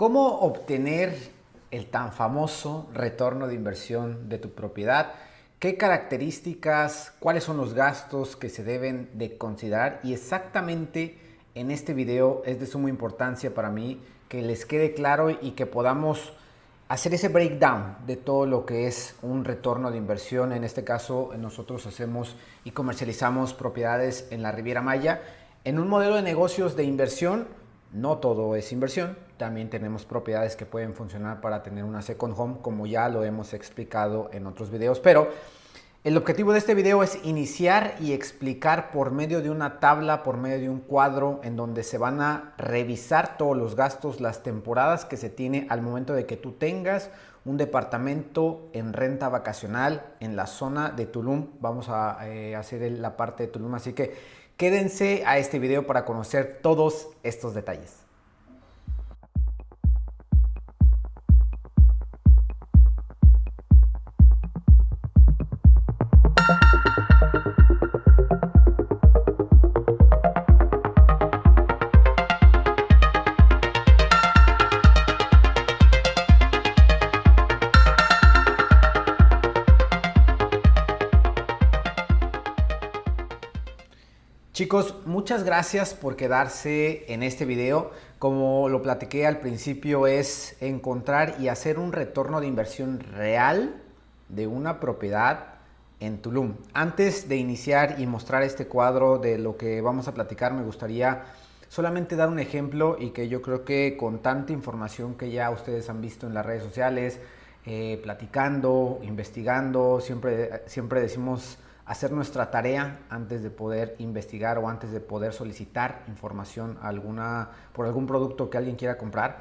¿Cómo obtener el tan famoso retorno de inversión de tu propiedad? ¿Qué características, cuáles son los gastos que se deben de considerar? Y exactamente en este video es de suma importancia para mí que les quede claro y que podamos hacer ese breakdown de todo lo que es un retorno de inversión. En este caso, nosotros hacemos y comercializamos propiedades en la Riviera Maya. En un modelo de negocios de inversión, no todo es inversión. También tenemos propiedades que pueden funcionar para tener una second home, como ya lo hemos explicado en otros videos. Pero el objetivo de este video es iniciar y explicar por medio de una tabla, por medio de un cuadro, en donde se van a revisar todos los gastos, las temporadas que se tiene al momento de que tú tengas un departamento en renta vacacional en la zona de Tulum. Vamos a hacer la parte de Tulum, así que quédense a este video para conocer todos estos detalles. Chicos, muchas gracias por quedarse en este video. Como lo platiqué al principio, es encontrar y hacer un retorno de inversión real de una propiedad en Tulum. Antes de iniciar y mostrar este cuadro de lo que vamos a platicar, me gustaría solamente dar un ejemplo y que yo creo que con tanta información que ya ustedes han visto en las redes sociales, platicando, investigando, siempre decimos hacer nuestra tarea antes de poder investigar o antes de poder solicitar información por algún producto que alguien quiera comprar.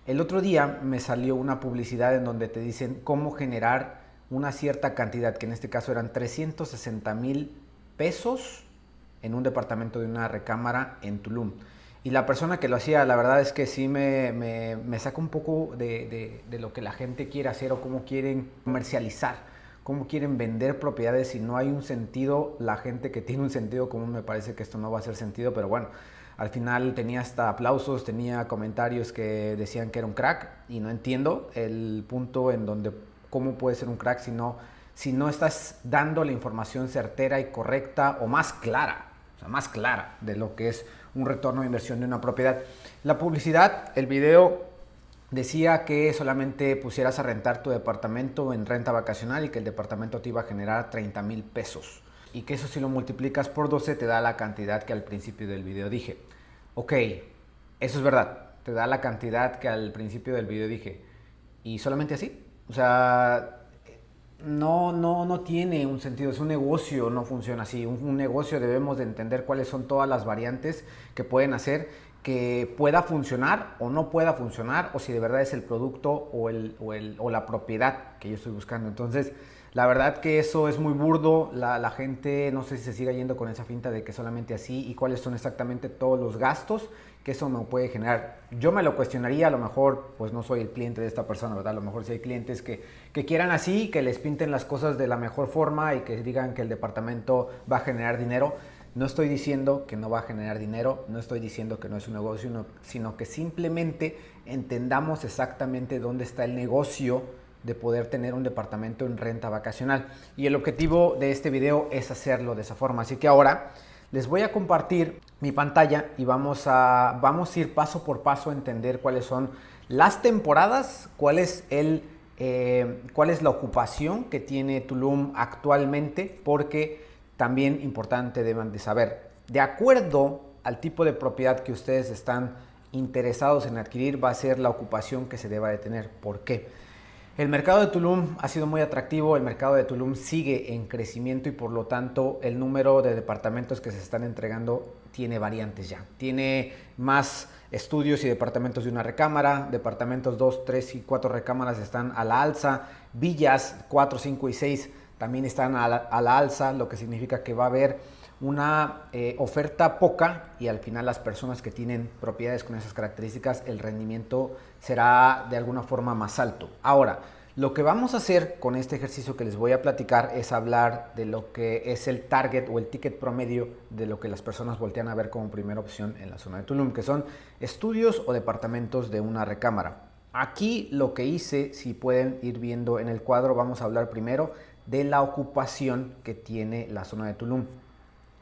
El otro día me salió una publicidad en donde te dicen cómo generar una cierta cantidad, que en este caso eran 360,000 pesos en un departamento de una recámara en Tulum. Y la persona que lo hacía, la verdad es que sí me saca un poco de lo que la gente quiere hacer o cómo quieren comercializar, cómo quieren vender propiedades si no hay un sentido. La gente que tiene un sentido común, me parece que esto no va a hacer sentido, pero bueno, al final tenía hasta aplausos, tenía comentarios que decían que era un crack y no entiendo el punto en donde cómo puede ser un crack si no estás dando la información certera y correcta o más clara, más clara de lo que es un retorno de inversión de una propiedad. La publicidad, el video decía que solamente pusieras a rentar tu departamento en renta vacacional y que el departamento te iba a generar 30,000 pesos. Y que eso, si lo multiplicas por 12 te da la cantidad que al principio del video dije. Ok, eso es verdad, te da la cantidad que al principio del video dije. Y solamente así. O sea, no tiene un sentido. Es un negocio, no funciona así. Un negocio debemos de entender cuáles son todas las variantes que pueden hacer que pueda funcionar o no pueda funcionar, o si de verdad es el producto o la propiedad que yo estoy buscando. Entonces, la verdad que eso es muy burdo. La gente no sé si se siga yendo con esa finta de que solamente así y cuáles son exactamente todos los gastos que eso me puede generar. Yo me lo cuestionaría, a lo mejor pues no soy el cliente de esta persona, ¿verdad? A lo mejor si hay clientes que quieran así, que les pinten las cosas de la mejor forma y que digan que el departamento va a generar dinero. No estoy diciendo que no va a generar dinero, no estoy diciendo que no es un negocio, sino que simplemente entendamos exactamente dónde está el negocio de poder tener un departamento en renta vacacional. Y el objetivo de este video es hacerlo de esa forma. Así que ahora les voy a compartir mi pantalla y vamos a ir paso por paso a entender cuáles son las temporadas, cuál es la ocupación que tiene Tulum actualmente, porque también importante deben de saber, de acuerdo al tipo de propiedad que ustedes están interesados en adquirir, va a ser la ocupación que se deba de tener. ¿Por qué? El mercado de Tulum ha sido muy atractivo, el mercado de Tulum sigue en crecimiento y por lo tanto el número de departamentos que se están entregando tiene variantes ya. Tiene más estudios y departamentos de una recámara, departamentos 2, 3 y 4 recámaras están a la alza, villas 4, 5 y 6 también están a la alza, lo que significa que va a haber una oferta poca y al final las personas que tienen propiedades con esas características, el rendimiento será de alguna forma más alto. Ahora, Lo que vamos a hacer con este ejercicio que les voy a platicar es hablar de lo que es el target o el ticket promedio de lo que las personas voltean a ver como primera opción en la zona de Tulum, que son estudios o departamentos de una recámara. Aquí lo que hice, si pueden ir viendo en el cuadro, vamos a hablar primero de la ocupación que tiene la zona de Tulum.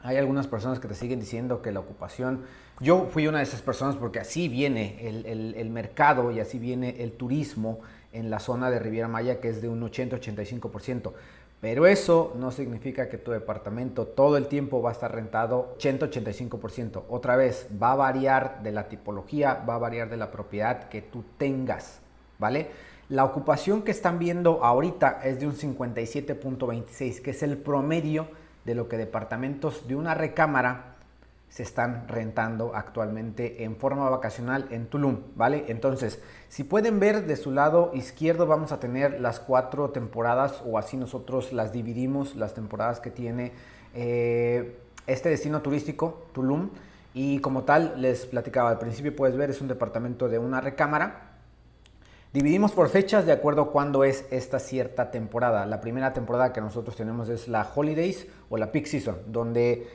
Hay algunas personas que te siguen diciendo que la ocupación, yo fui una de esas personas porque así viene el mercado y así viene el turismo en la zona de Riviera Maya, que es de un 80-85%. Pero eso no significa que tu departamento todo el tiempo va a estar rentado 80-85%. Otra vez, va a variar de la tipología, va a variar de la propiedad que tú tengas, ¿vale? La ocupación que están viendo ahorita es de un 57.26, que es el promedio de lo que departamentos de una recámara se están rentando actualmente en forma vacacional en Tulum, ¿vale? Entonces, si pueden ver de su lado izquierdo vamos a tener las 4 temporadas, o así nosotros las dividimos, las temporadas que tiene este destino turístico, Tulum, y como tal, les platicaba al principio, puedes ver, es un departamento de una recámara. Dividimos por fechas de acuerdo a cuándo es esta cierta temporada. La primera temporada que nosotros tenemos es la Holidays o la Peak Season, donde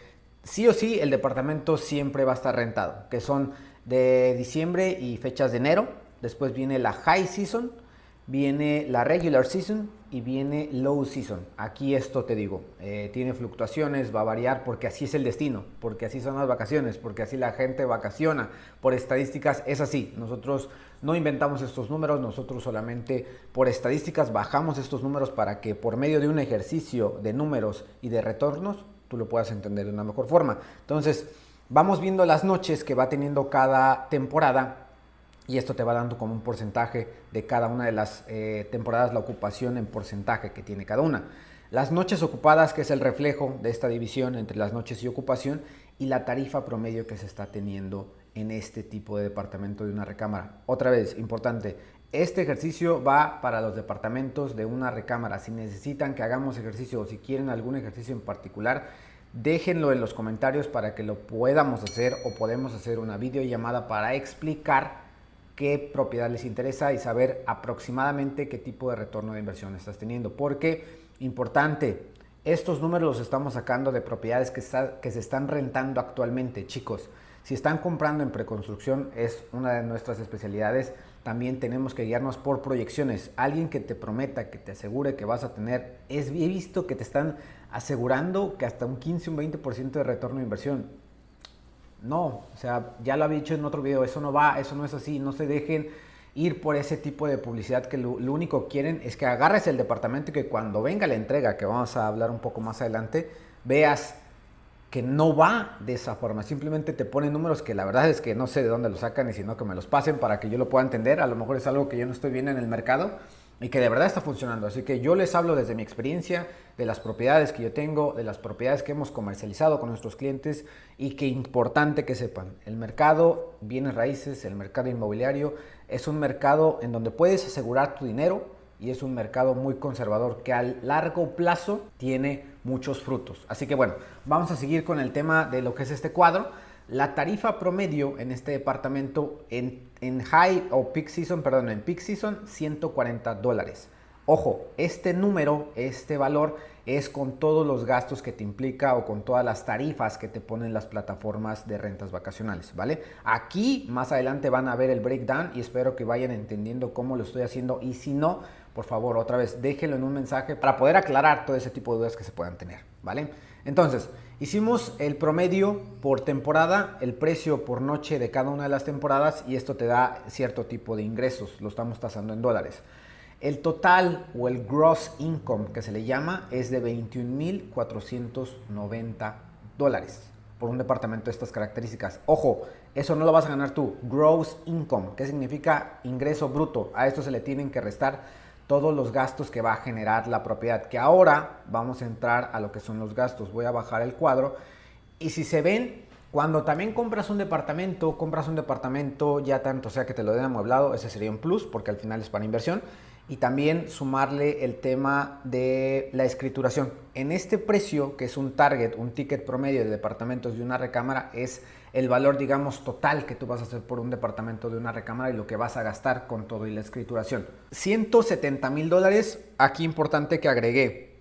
sí o sí el departamento siempre va a estar rentado, que son de diciembre y fechas de enero. Después viene la High Season, viene la Regular Season y viene Low Season. Aquí esto te digo, tiene fluctuaciones, va a variar porque así es el destino, porque así son las vacaciones, porque así la gente vacaciona. Por estadísticas es así. Nosotros no inventamos estos números, nosotros solamente por estadísticas bajamos estos números para que por medio de un ejercicio de números y de retornos tú lo puedas entender de una mejor forma. Entonces, vamos viendo las noches que va teniendo cada temporada y esto te va dando como un porcentaje de cada una de las temporadas, la ocupación en porcentaje que tiene cada una. Las noches ocupadas, que es el reflejo de esta división entre las noches y ocupación, y la tarifa promedio que se está teniendo en este tipo de departamento de una recámara. Otra vez, importante, este ejercicio va para los departamentos de una recámara. Si necesitan que hagamos ejercicio o si quieren algún ejercicio en particular, déjenlo en los comentarios para que lo podamos hacer, o podemos hacer una videollamada para explicar qué propiedad les interesa y saber aproximadamente qué tipo de retorno de inversión estás teniendo. Porque, importante, estos números los estamos sacando de propiedades que se están rentando actualmente, chicos. Si están comprando en preconstrucción, es una de nuestras especialidades. También tenemos que guiarnos por proyecciones. Alguien que te prometa, que te asegure que vas a tener, he visto que te están asegurando que hasta un 15, un 20% de retorno de inversión. No, o sea, ya lo había dicho en otro video, eso no va, eso no es así. No se dejen ir por ese tipo de publicidad que lo único que quieren es que agarres el departamento y que cuando venga la entrega, que vamos a hablar un poco más adelante, veas que no va de esa forma. Simplemente te ponen números que la verdad es que no sé de dónde los sacan, y sino que me los pasen para que yo lo pueda entender. A lo mejor es algo que yo no estoy viendo en el mercado y que de verdad está funcionando. Así que yo les hablo desde mi experiencia, de las propiedades que yo tengo, de las propiedades que hemos comercializado con nuestros clientes, y que importante que sepan, el mercado bienes raíces, el mercado inmobiliario, es un mercado en donde puedes asegurar tu dinero, y es un mercado muy conservador que a largo plazo tiene muchos frutos. Así que bueno, vamos a seguir con el tema de lo que es este cuadro. La tarifa promedio en este departamento en High o Peak Season, perdón, en Peak Season, $140. Ojo, este número, este valor es con todos los gastos que te implica o con todas las tarifas que te ponen las plataformas de rentas vacacionales, ¿vale? Aquí más adelante van a ver el breakdown y espero que vayan entendiendo cómo lo estoy haciendo, y si no, por favor, otra vez, déjenlo en un mensaje para poder aclarar todo ese tipo de dudas que se puedan tener, ¿vale? Entonces, hicimos el promedio por temporada, el precio por noche de cada una de las temporadas, y esto te da cierto tipo de ingresos, lo estamos tasando en dólares. El total o el gross income que se le llama es de $21,490 por un departamento de estas características. Ojo, eso no lo vas a ganar tú. Gross income, ¿qué significa? Ingreso bruto. A esto se le tienen que restar todos los gastos que va a generar la propiedad, que ahora vamos a entrar a lo que son los gastos. Voy a bajar el cuadro, y si se ven, cuando también compras un departamento ya tanto sea que te lo den amueblado, ese sería un plus porque al final es para inversión, y también sumarle el tema de la escrituración. En este precio, que es un target, un ticket promedio de departamentos de una recámara, es el valor, digamos, total que tú vas a hacer por un departamento de una recámara y lo que vas a gastar con todo y la escrituración. $170,000. Aquí importante que agregué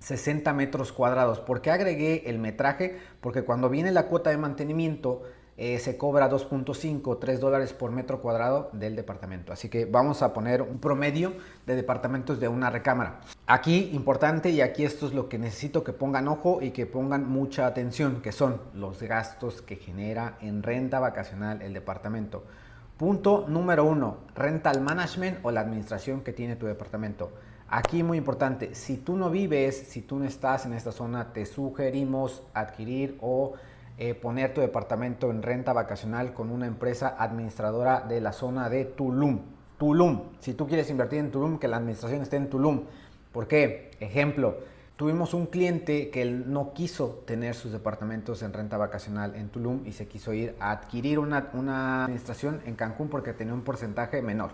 60 metros cuadrados. ¿Por qué agregué el metraje? Porque cuando viene la cuota de mantenimiento se cobra 2.5 o $3 por metro cuadrado del departamento. Así que vamos a poner un promedio de departamentos de una recámara. Aquí importante, y aquí esto es lo que necesito que pongan ojo y que pongan mucha atención, que son los gastos que genera en renta vacacional el departamento. Punto número 1, rental management o la administración que tiene tu departamento. Aquí muy importante, si tú no vives, si tú no estás en esta zona, te sugerimos adquirir o poner tu departamento en renta vacacional con una empresa administradora de la zona de Tulum. Tulum, si tú quieres invertir en Tulum, que la administración esté en Tulum. ¿Por qué? Ejemplo, tuvimos un cliente que él no quiso tener sus departamentos en renta vacacional en Tulum y se quiso ir a adquirir una administración en Cancún porque tenía un porcentaje menor.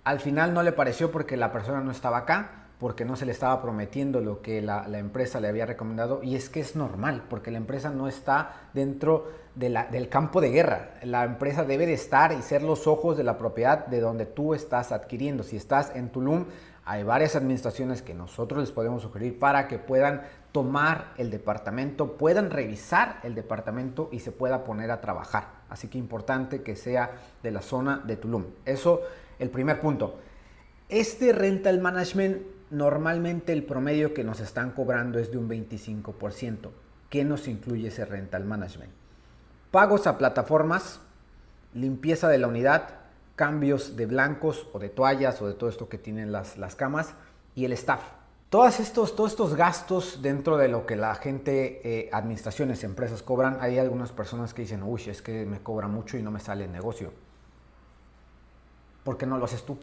Al final no le pareció porque la persona no estaba acá, porque no se le estaba prometiendo lo que la empresa le había recomendado, y es que es normal, porque la empresa no está dentro del campo de guerra. La empresa debe de estar y ser los ojos de la propiedad de donde tú estás adquiriendo. Si estás en Tulum, hay varias administraciones que nosotros les podemos sugerir para que puedan tomar el departamento, puedan revisar el departamento y se pueda poner a trabajar. Así que importante que sea de la zona de Tulum. Eso, el primer punto. Este rental management, normalmente el promedio que nos están cobrando es de un 25%. ¿Qué nos incluye ese rental management? Pagos a plataformas, limpieza de la unidad, cambios de blancos o de toallas o de todo esto que tienen las camas y el staff. Todos estos gastos dentro de lo que la gente, administraciones, empresas cobran, hay algunas personas que dicen, uy, es que me cobra mucho y no me sale el negocio. ¿Por qué no lo haces tú?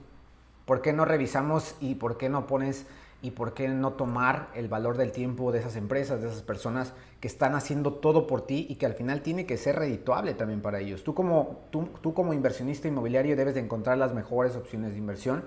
¿Por qué no revisamos y por qué no pones y por qué no tomar el valor del tiempo de esas empresas, de esas personas que están haciendo todo por ti y que al final tiene que ser redituable también para ellos? Tú como inversionista inmobiliario debes de encontrar las mejores opciones de inversión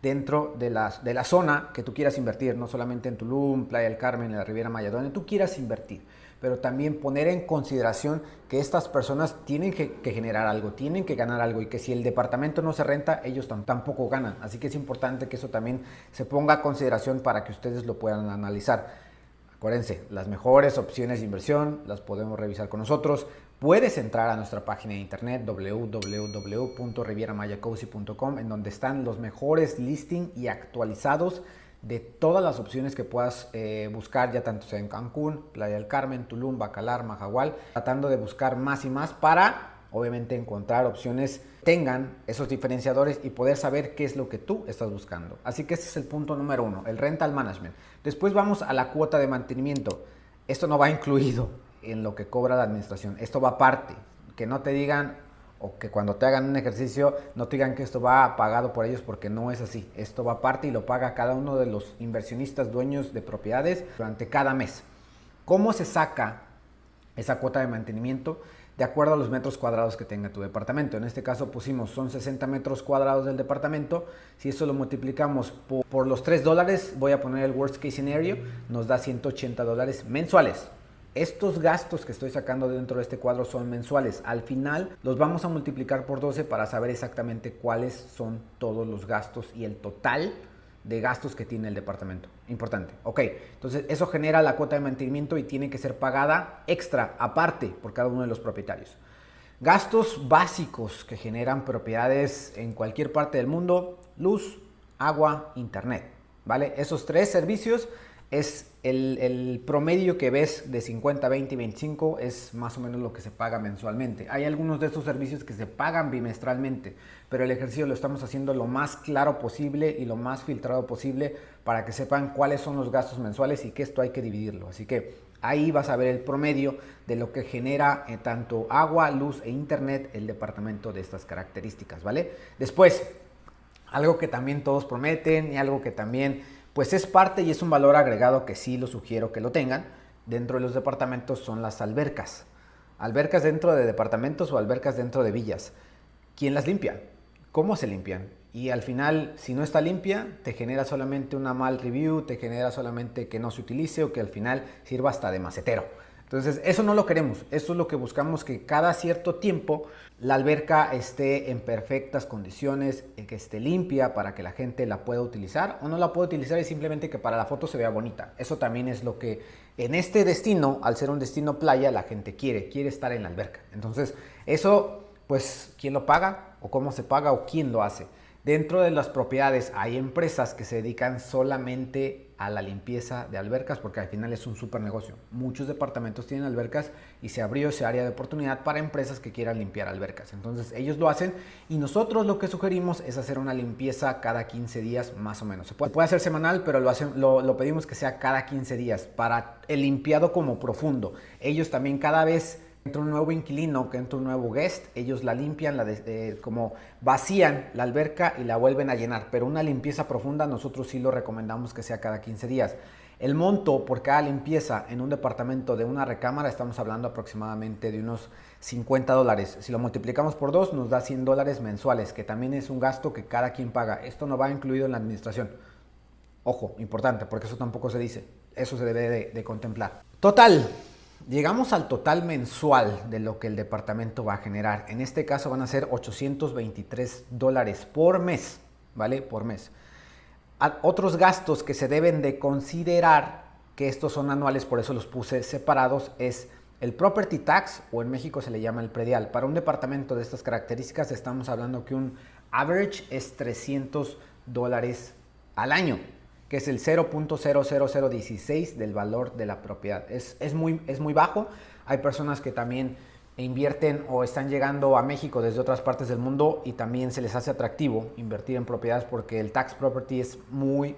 dentro de la zona que tú quieras invertir, no solamente en Tulum, Playa del Carmen, en la Riviera Maya, donde tú quieras invertir, pero también poner en consideración que estas personas tienen que generar algo, tienen que ganar algo, y que si el departamento no se renta, ellos tampoco ganan. Así que es importante que eso también se ponga a consideración para que ustedes lo puedan analizar. Acuérdense, las mejores opciones de inversión las podemos revisar con nosotros. Puedes entrar a nuestra página de internet www.rivieramayacozy.com, en donde están los mejores listings y actualizados de todas las opciones que puedas buscar, ya tanto sea en Cancún, Playa del Carmen, Tulum, Bacalar, Mahahual, tratando de buscar más y más para, obviamente, encontrar opciones que tengan esos diferenciadores y poder saber qué es lo que tú estás buscando. Así que ese es el punto número 1, el rental management. Después vamos a la cuota de mantenimiento. Esto no va incluido en lo que cobra la administración, esto va aparte. Que no te digan, o que cuando te hagan un ejercicio no te digan que esto va pagado por ellos, porque no es así. Esto va aparte y lo paga cada uno de los inversionistas dueños de propiedades durante cada mes. ¿Cómo se saca esa cuota de mantenimiento? De acuerdo a los metros cuadrados que tenga tu departamento. En este caso pusimos, son 60 metros cuadrados del departamento. Si eso lo multiplicamos por los $3, voy a poner el worst case scenario, nos da $180 mensuales. Estos gastos que estoy sacando dentro de este cuadro son mensuales. Al final los vamos a multiplicar por 12 para saber exactamente cuáles son todos los gastos y el total de gastos que tiene el departamento. Importante. Ok, entonces eso genera la cuota de mantenimiento y tiene que ser pagada extra, aparte, por cada uno de los propietarios. Gastos básicos que generan propiedades en cualquier parte del mundo: luz, agua, internet. ¿Vale? Esos 3 servicios es el promedio que ves de 50, 20 y 25, es más o menos lo que se paga mensualmente. Hay algunos de estos servicios que se pagan bimestralmente, pero el ejercicio lo estamos haciendo lo más claro posible y lo más filtrado posible para que sepan cuáles son los gastos mensuales y que esto hay que dividirlo. Así que ahí vas a ver el promedio de lo que genera tanto agua, luz e internet el departamento de estas características, ¿vale? Después, algo que también todos prometen y algo que también pues es parte y es un valor agregado que sí lo sugiero que lo tengan dentro de los departamentos, son las albercas. Albercas dentro de departamentos o albercas dentro de villas. ¿Quién las limpia? ¿Cómo se limpian? Y al final, si no está limpia, te genera solamente una mal review, te genera solamente que no se utilice o que al final sirva hasta de macetero. Entonces, eso no lo queremos. Eso es lo que buscamos, que cada cierto tiempo la alberca esté en perfectas condiciones, que esté limpia para que la gente la pueda utilizar o no la pueda utilizar y simplemente que para la foto se vea bonita. Eso también es lo que en este destino, al ser un destino playa, la gente quiere estar en la alberca. Entonces, eso, pues, ¿quién lo paga? ¿O cómo se paga? ¿O quién lo hace? Dentro de las propiedades hay empresas que se dedican solamente a la limpieza de albercas, porque al final es un súper negocio. Muchos departamentos tienen albercas y se abrió ese área de oportunidad para empresas que quieran limpiar albercas. Entonces ellos lo hacen y nosotros lo que sugerimos es hacer una limpieza cada 15 días más o menos. Se puede hacer semanal, pero lo pedimos que sea cada 15 días para el limpiado como profundo. Ellos también cada vez entra un nuevo inquilino, que entra un nuevo guest, ellos la limpian, como vacían la alberca y la vuelven a llenar, pero una limpieza profunda nosotros sí lo recomendamos que sea cada 15 días. El monto por cada limpieza en un departamento de una recámara, estamos hablando aproximadamente de unos $50. Si lo multiplicamos por 2 nos da $100 mensuales, que también es un gasto que cada quien paga. Esto no va incluido en la administración. Ojo, importante, porque eso tampoco se dice. Eso se debe de contemplar. Total. Llegamos al total mensual de lo que el departamento va a generar. En este caso van a ser $823 por mes, ¿vale? Por mes. Otros gastos que se deben de considerar, que estos son anuales, por eso los puse separados, es el property tax, o en México se le llama el predial. Para un departamento de estas características estamos hablando que un average es $300 al año, que es el 0.00016 del valor de la propiedad. Es muy bajo. Hay personas que también invierten o están llegando a México desde otras partes del mundo y también se les hace atractivo invertir en propiedades porque el tax property es muy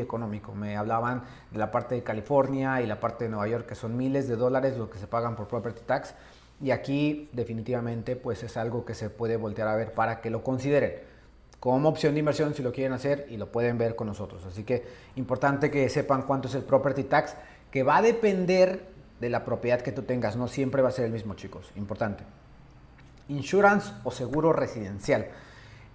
económico. Me hablaban de la parte de California y la parte de Nueva York, que son miles de dólares lo que se pagan por property tax, y aquí definitivamente pues es algo que se puede voltear a ver para que lo consideren como opción de inversión si lo quieren hacer, y lo pueden ver con nosotros. Así que importante que sepan cuánto es el property tax, que va a depender de la propiedad que tú tengas. No siempre va a ser el mismo, chicos. Importante. Insurance o seguro residencial.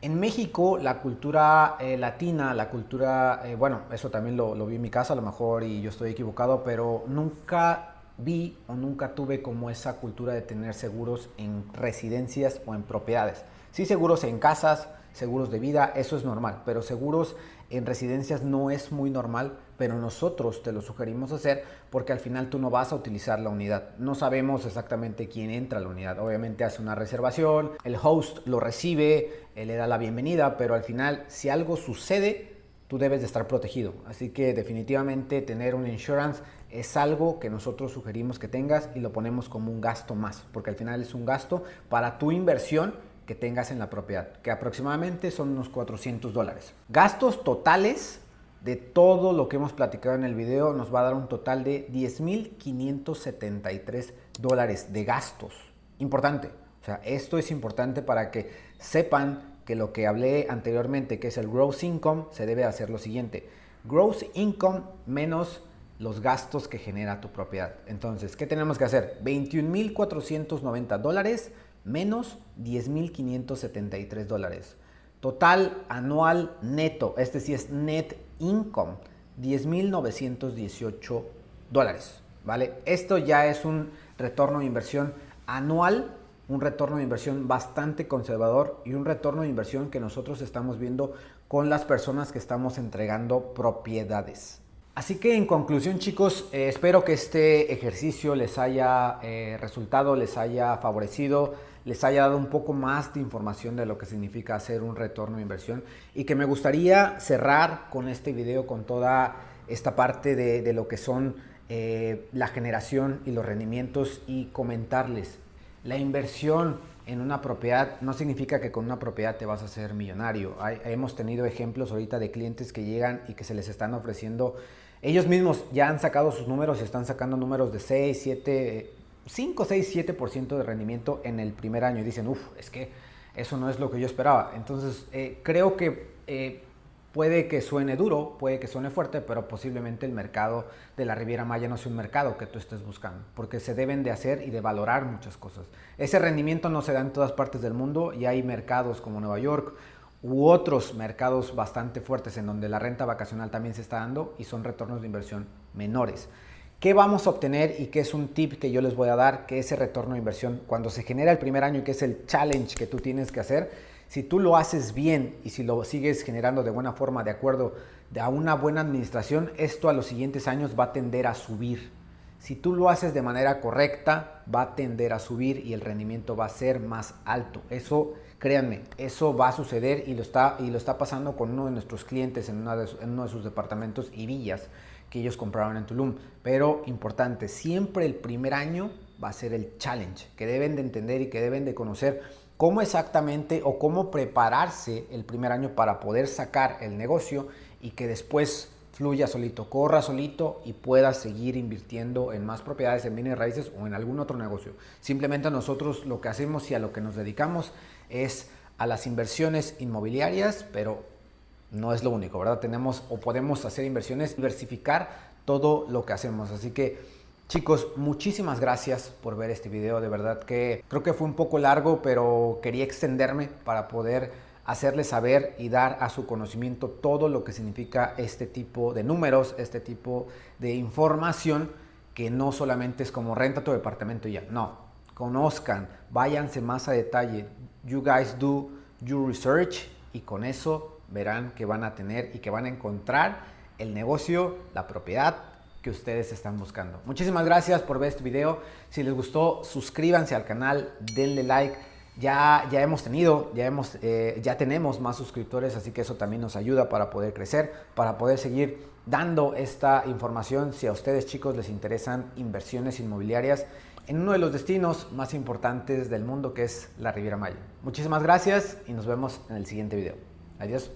En México, la cultura latina, la cultura, bueno, eso también lo vi en mi casa a lo mejor y yo estoy equivocado, pero nunca vi o nunca tuve como esa cultura de tener seguros en residencias o en propiedades. Sí, seguros en casas, seguros de vida, eso es normal, pero seguros en residencias no es muy normal, pero nosotros te lo sugerimos hacer porque al final tú no vas a utilizar la unidad. No sabemos exactamente quién entra a la unidad. Obviamente hace una reservación, el host lo recibe, él le da la bienvenida, pero al final si algo sucede, tú debes de estar protegido. Así que definitivamente tener un insurance es algo que nosotros sugerimos que tengas y lo ponemos como un gasto más, porque al final es un gasto para tu inversión que tengas en la propiedad, que aproximadamente son unos $400. Gastos totales de todo lo que hemos platicado en el video nos va a dar un total de $10,573 de gastos. Importante, o sea, esto es importante para que sepan que lo que hablé anteriormente, que es el gross income, se debe hacer lo siguiente: gross income menos los gastos que genera tu propiedad. Entonces, ¿qué tenemos que hacer? $21,490 menos $10,573. Total anual neto, este sí es net income, $10,918, ¿vale? Esto ya es un retorno de inversión anual, un retorno de inversión bastante conservador y un retorno de inversión que nosotros estamos viendo con las personas que estamos entregando propiedades. Así que en conclusión, chicos, espero que este ejercicio les haya resultado, les haya favorecido, les haya dado un poco más de información de lo que significa hacer un retorno de inversión, y que me gustaría cerrar con este video con toda esta parte de lo que son la generación y los rendimientos, y comentarles: la inversión en una propiedad no significa que con una propiedad te vas a hacer millonario. Hemos tenido ejemplos ahorita de clientes que llegan y que se les están ofreciendo, ellos mismos ya han sacado sus números y están sacando números de 6, 7, 5, 6, 7% de rendimiento en el primer año, y dicen, es que eso no es lo que yo esperaba. Entonces creo que puede que suene duro, puede que suene fuerte, pero posiblemente el mercado de la Riviera Maya no sea un mercado que tú estés buscando, porque se deben de hacer y de valorar muchas cosas. Ese rendimiento no se da en todas partes del mundo, y hay mercados como Nueva York u otros mercados bastante fuertes en donde la renta vacacional también se está dando y son retornos de inversión menores. ¿Qué vamos a obtener y qué es un tip que yo les voy a dar? Que ese retorno de inversión, cuando se genera el primer año, que es el challenge que tú tienes que hacer, si tú lo haces bien y si lo sigues generando de buena forma, de acuerdo a una buena administración, esto a los siguientes años va a tender a subir. Si tú lo haces de manera correcta, va a tender a subir y el rendimiento va a ser más alto. Eso, créanme, eso va a suceder y lo está pasando con uno de nuestros clientes en uno de sus departamentos y villas que ellos compraron en Tulum. Pero importante, siempre el primer año va a ser el challenge, que deben de entender y que deben de conocer cómo exactamente o cómo prepararse el primer año para poder sacar el negocio y que después fluya solito, corra solito y puedas seguir invirtiendo en más propiedades, en bienes raíces o en algún otro negocio. Simplemente nosotros lo que hacemos y a lo que nos dedicamos es a las inversiones inmobiliarias, pero no es lo único, ¿verdad? Tenemos o podemos hacer inversiones, diversificar todo lo que hacemos. Así que, chicos, muchísimas gracias por ver este video. De verdad que creo que fue un poco largo, pero quería extenderme para poder hacerles saber y dar a su conocimiento todo lo que significa este tipo de números, este tipo de información, que no solamente es como renta tu departamento y ya. No, conozcan, váyanse más a detalle. You guys do your research y con eso verán que van a tener y que van a encontrar el negocio, la propiedad que ustedes están buscando. Muchísimas gracias por ver este video. Si les gustó, suscríbanse al canal, denle like. Ya tenemos más suscriptores, así que eso también nos ayuda para poder crecer, para poder seguir dando esta información si a ustedes, chicos, les interesan inversiones inmobiliarias en uno de los destinos más importantes del mundo, que es la Riviera Maya. Muchísimas gracias y nos vemos en el siguiente video. Adiós.